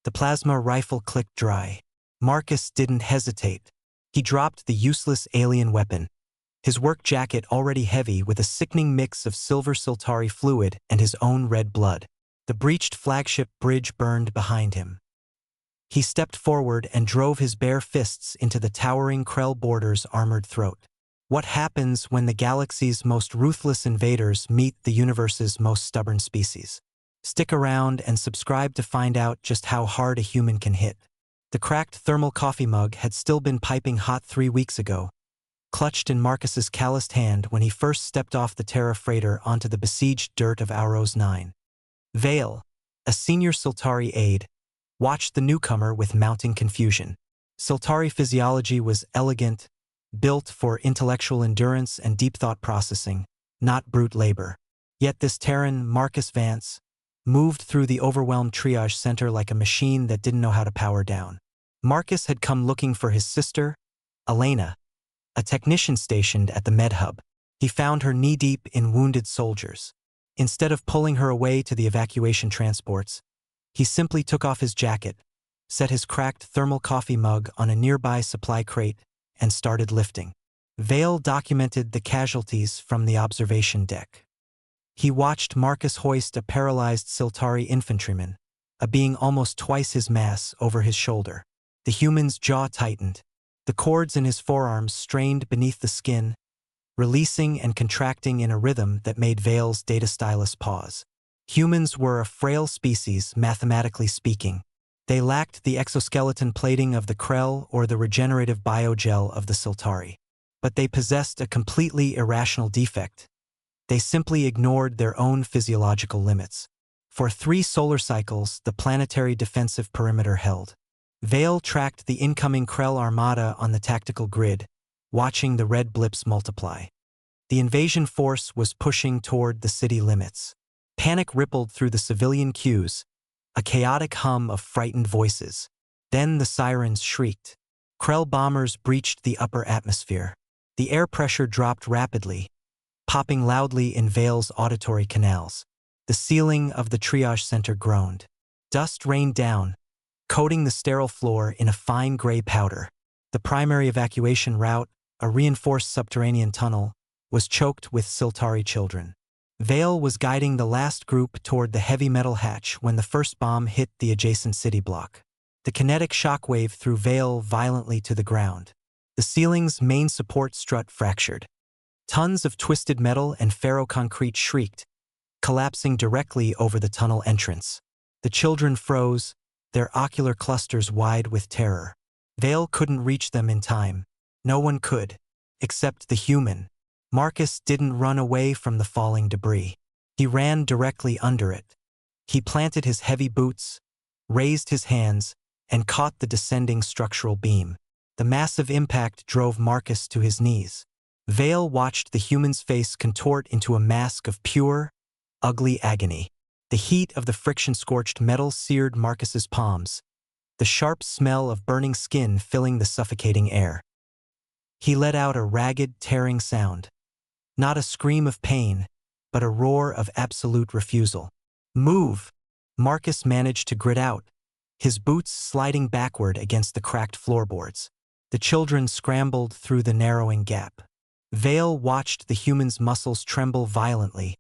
The plasma rifle clicked dry. Marcus didn't hesitate. He dropped the useless alien weapon, his work jacket already heavy with a sickening mix of silver Siltari fluid and his own red blood. The breached flagship bridge burned behind him. He stepped forward and drove his bare fists into the towering Krell border's armored throat. What happens when the galaxy's most ruthless invaders meet the universe's most stubborn species? Stick around and subscribe to find out just how hard a human can hit. The cracked thermal coffee mug had still been piping hot 3 weeks ago, clutched in Marcus's calloused hand when he first stepped off the Terra freighter onto the besieged dirt of Auros 9. Vale, a senior Siltari aide, watched the newcomer with mounting confusion. Siltari physiology was elegant, built for intellectual endurance and deep thought processing, not brute labor. Yet this Terran, Marcus Vance, moved through the overwhelmed triage center like a machine that didn't know how to power down. Marcus had come looking for his sister, Elena, a technician stationed at the med hub. He found her knee-deep in wounded soldiers. Instead of pulling her away to the evacuation transports, he simply took off his jacket, set his cracked thermal coffee mug on a nearby supply crate, and started lifting. Vale documented the casualties from the observation deck. He watched Marcus hoist a paralyzed Siltari infantryman, a being almost twice his mass, over his shoulder. The human's jaw tightened. The cords in his forearms strained beneath the skin, releasing and contracting in a rhythm that made Vale's data stylus pause. Humans were a frail species, mathematically speaking. They lacked the exoskeleton plating of the Krell or the regenerative biogel of the Siltari. But they possessed a completely irrational defect. They simply ignored their own physiological limits. For 3 solar cycles, the planetary defensive perimeter held. Vale tracked the incoming Krell armada on the tactical grid, watching the red blips multiply. The invasion force was pushing toward the city limits. Panic rippled through the civilian queues, a chaotic hum of frightened voices. Then the sirens shrieked. Krell bombers breached the upper atmosphere. The air pressure dropped rapidly, popping loudly in Vale's auditory canals. The ceiling of the triage center groaned. Dust rained down, coating the sterile floor in a fine gray powder. The primary evacuation route, a reinforced subterranean tunnel, was choked with Siltari children. Vale was guiding the last group toward the heavy metal hatch when the first bomb hit the adjacent city block. The kinetic shockwave threw Vale violently to the ground. The ceiling's main support strut fractured. Tons of twisted metal and ferroconcrete shrieked, collapsing directly over the tunnel entrance. The children froze, their ocular clusters wide with terror. Vale couldn't reach them in time. No one could, except the human. Marcus didn't run away from the falling debris. He ran directly under it. He planted his heavy boots, raised his hands, and caught the descending structural beam. The massive impact drove Marcus to his knees. Vale watched the human's face contort into a mask of pure, ugly agony. The heat of the friction-scorched metal seared Marcus's palms, the sharp smell of burning skin filling the suffocating air. He let out a ragged, tearing sound. Not a scream of pain, but a roar of absolute refusal. "Move!" Marcus managed to grit out, his boots sliding backward against the cracked floorboards. The children scrambled through the narrowing gap. Vale watched the human's muscles tremble violently,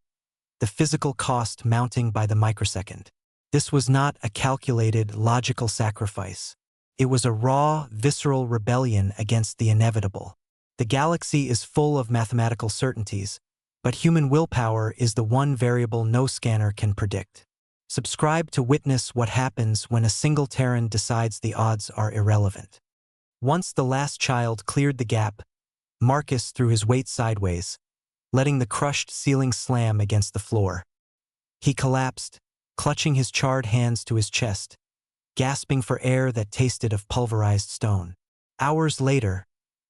the physical cost mounting by the microsecond. This was not a calculated, logical sacrifice. It was a raw, visceral rebellion against the inevitable. The galaxy is full of mathematical certainties, but human willpower is the one variable no scanner can predict. Subscribe to witness what happens when a single Terran decides the odds are irrelevant. Once the last child cleared the gap, Marcus threw his weight sideways, letting the crushed ceiling slam against the floor. He collapsed, clutching his charred hands to his chest, gasping for air that tasted of pulverized stone. Hours later,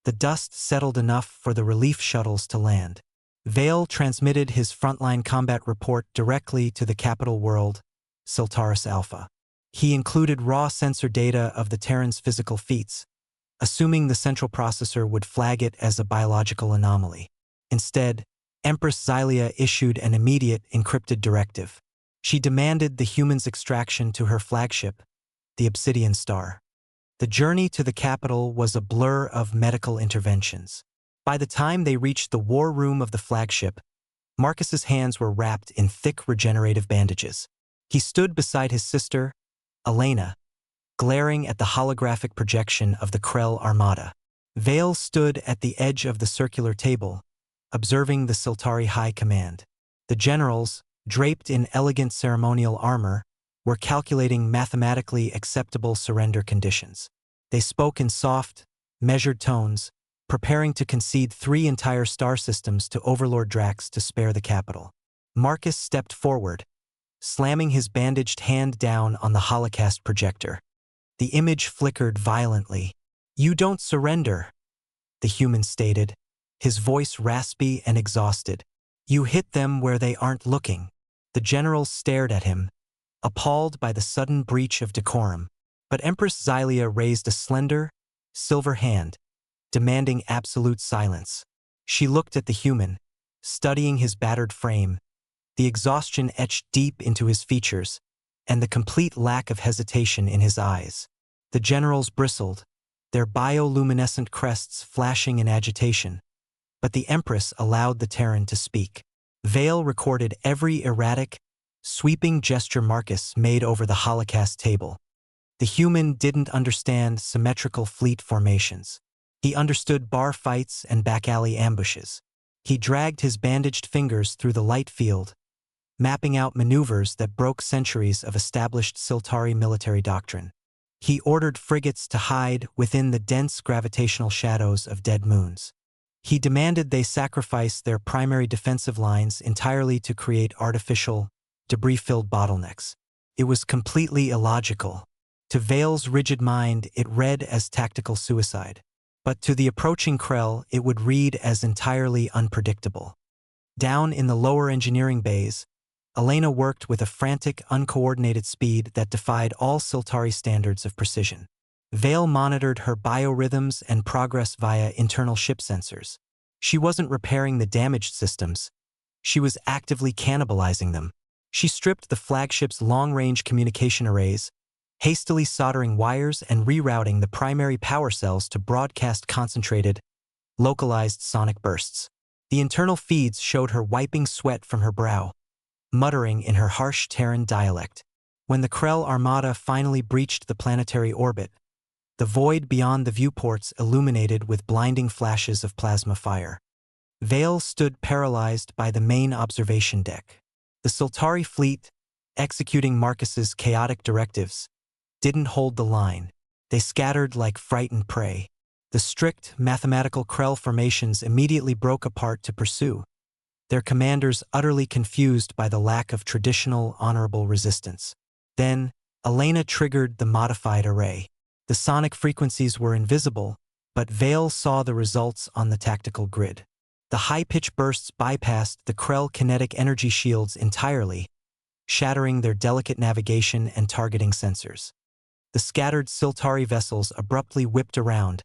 the dust settled enough for the relief shuttles to land. Vale transmitted his frontline combat report directly to the capital world, Siltaris Alpha. He included raw sensor data of the Terran's physical feats, assuming the central processor would flag it as a biological anomaly. Instead, Empress Xylia issued an immediate encrypted directive. She demanded the human's extraction to her flagship, the Obsidian Star. The journey to the capital was a blur of medical interventions. By the time they reached the war room of the flagship, Marcus's hands were wrapped in thick regenerative bandages. He stood beside his sister, Elena, glaring at the holographic projection of the Krell Armada. Vale stood at the edge of the circular table, observing the Siltari High Command. The generals, draped in elegant ceremonial armor, were calculating mathematically acceptable surrender conditions. They spoke in soft, measured tones, preparing to concede 3 entire star systems to Overlord Drax to spare the capital. Marcus stepped forward, slamming his bandaged hand down on the holocast projector. The image flickered violently. "You don't surrender," the human stated, his voice raspy and exhausted. "You hit them where they aren't looking." The generals stared at him, appalled by the sudden breach of decorum. But Empress Xylia raised a slender, silver hand, demanding absolute silence. She looked at the human, studying his battered frame, the exhaustion etched deep into his features, and the complete lack of hesitation in his eyes. The generals bristled, their bioluminescent crests flashing in agitation. But the Empress allowed the Terran to speak. Vale recorded every erratic, sweeping gesture Marcus made over the holocast table. The human didn't understand symmetrical fleet formations. He understood bar fights and back-alley ambushes. He dragged his bandaged fingers through the light field, mapping out maneuvers that broke centuries of established Siltari military doctrine. He ordered frigates to hide within the dense gravitational shadows of dead moons. He demanded they sacrifice their primary defensive lines entirely to create artificial, debris-filled bottlenecks. It was completely illogical. To Vale's rigid mind, it read as tactical suicide. But to the approaching Krell, it would read as entirely unpredictable. Down in the lower engineering bays, Elena worked with a frantic, uncoordinated speed that defied all Siltari standards of precision. Vale monitored her biorhythms and progress via internal ship sensors. She wasn't repairing the damaged systems. She was actively cannibalizing them. She stripped the flagship's long-range communication arrays, hastily soldering wires and rerouting the primary power cells to broadcast concentrated, localized sonic bursts. The internal feeds showed her wiping sweat from her brow, muttering in her harsh Terran dialect. When the Krell Armada finally breached the planetary orbit, the void beyond the viewports illuminated with blinding flashes of plasma fire. Vale stood paralyzed by the main observation deck. The Siltari fleet, executing Marcus's chaotic directives, didn't hold the line. They scattered like frightened prey. The strict, mathematical Krell formations immediately broke apart to pursue, their commanders utterly confused by the lack of traditional, honorable resistance. Then, Elena triggered the modified array. The sonic frequencies were invisible, but Vale saw the results on the tactical grid. The high-pitch bursts bypassed the Krell kinetic energy shields entirely, shattering their delicate navigation and targeting sensors. The scattered Siltari vessels abruptly whipped around,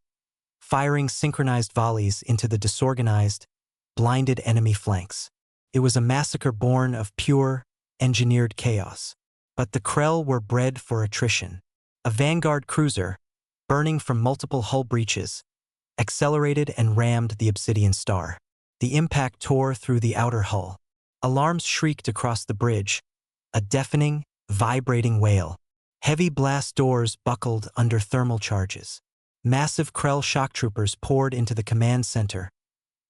firing synchronized volleys into the disorganized, blinded enemy flanks. It was a massacre born of pure, engineered chaos. But the Krell were bred for attrition. A Vanguard cruiser, burning from multiple hull breaches, accelerated and rammed the Obsidian Star. The impact tore through the outer hull. Alarms shrieked across the bridge, a deafening, vibrating wail. Heavy blast doors buckled under thermal charges. Massive Krell shock troopers poured into the command center,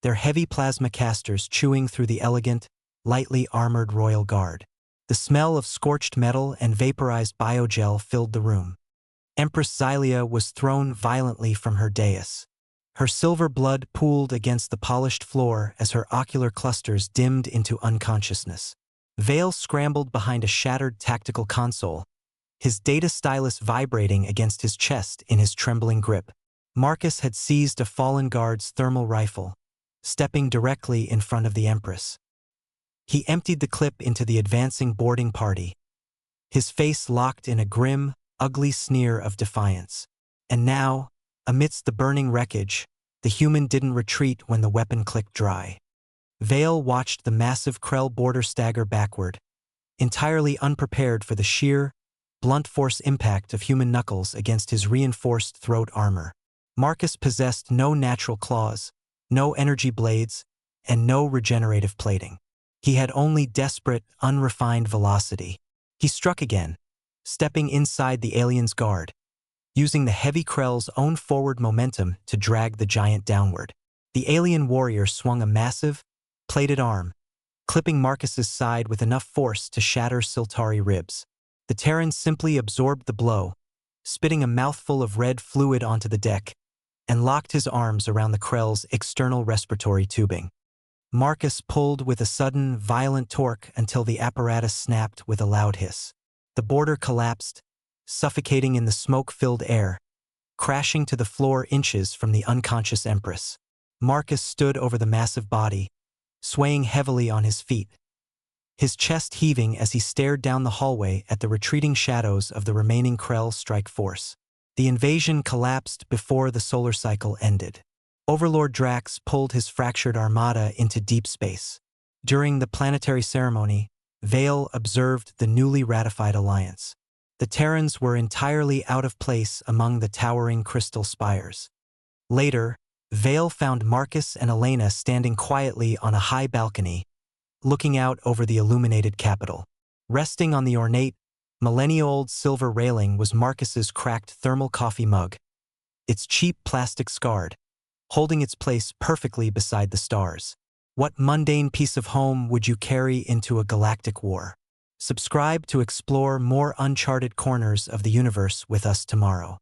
their heavy plasma casters chewing through the elegant, lightly armored Royal Guard. The smell of scorched metal and vaporized biogel filled the room. Empress Xylia was thrown violently from her dais. Her silver blood pooled against the polished floor as her ocular clusters dimmed into unconsciousness. Vale scrambled behind a shattered tactical console, his data stylus vibrating against his chest in his trembling grip. Marcus had seized a fallen guard's thermal rifle, stepping directly in front of the Empress. He emptied the clip into the advancing boarding party, his face locked in a grim, ugly sneer of defiance. And now, amidst the burning wreckage, the human didn't retreat when the weapon clicked dry. Vale watched the massive Krell border stagger backward, entirely unprepared for the sheer, blunt force impact of human knuckles against his reinforced throat armor. Marcus possessed no natural claws, no energy blades, and no regenerative plating. He had only desperate, unrefined velocity. He struck again, stepping inside the alien's guard, using the heavy Krell's own forward momentum to drag the giant downward. The alien warrior swung a massive, plated arm, clipping Marcus's side with enough force to shatter Siltari ribs. The Terran simply absorbed the blow, spitting a mouthful of red fluid onto the deck, and locked his arms around the Krell's external respiratory tubing. Marcus pulled with a sudden, violent torque until the apparatus snapped with a loud hiss. The border collapsed, suffocating in the smoke-filled air, crashing to the floor inches from the unconscious Empress. Marcus stood over the massive body, swaying heavily on his feet, his chest heaving as he stared down the hallway at the retreating shadows of the remaining Krell strike force. The invasion collapsed before the solar cycle ended. Overlord Drax pulled his fractured armada into deep space. During the planetary ceremony, Vale observed the newly ratified alliance. The Terrans were entirely out of place among the towering crystal spires. Later, Vale found Marcus and Elena standing quietly on a high balcony, looking out over the illuminated capital. Resting on the ornate, millennia-old silver railing was Marcus's cracked thermal coffee mug, its cheap plastic scarred, holding its place perfectly beside the stars. What mundane piece of home would you carry into a galactic war? Subscribe to explore more uncharted corners of the universe with us tomorrow.